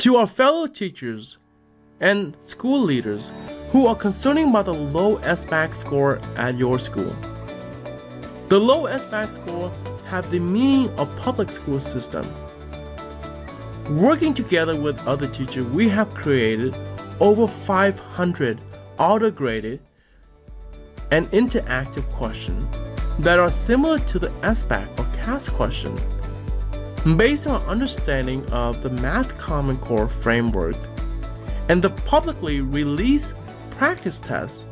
To our fellow teachers and school leaders who are concerned about the low SBAC score at your school. The low SBAC score have the meaning of public school system. Working together with other teachers, we have created over 500 auto-graded and interactive questions that are similar to the SBAC or CAASPP question, based on understanding of the Math Common Core framework and the publicly released practice tests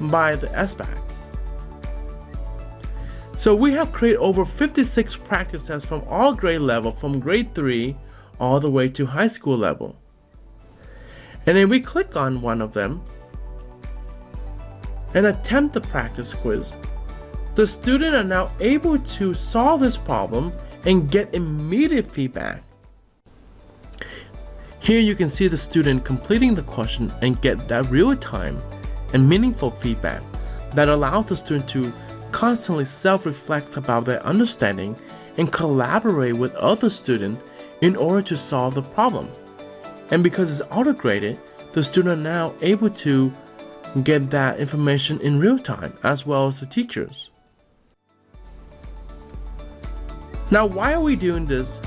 by the SBAC. So we have created over 56 practice tests from all grade level, from grade 3 all the way to high school level. And then we click on one of them and attempt the practice quiz. The students are now able to solve this problem and get immediate feedback. Here you can see the student completing the question and get that real-time and meaningful feedback that allows the student to constantly self-reflect about their understanding and collaborate with other students in order to solve the problem. And because it's auto-graded, the students are now able to get that information in real time, as well as the teachers. Now, why are we doing this?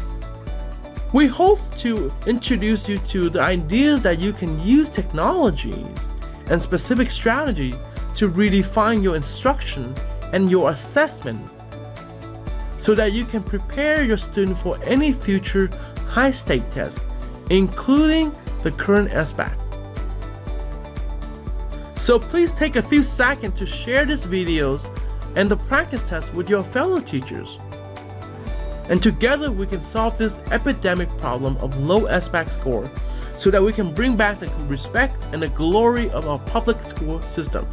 We hope to introduce you to the ideas that you can use technologies and specific strategy to redefine your instruction and your assessment, so that you can prepare your student for any future high-stake tests, including the current SBAC. So please take a few seconds to share these videos and the practice test with your fellow teachers. And together we can solve this epidemic problem of low SBAC score, so that we can bring back the respect and the glory of our public school system.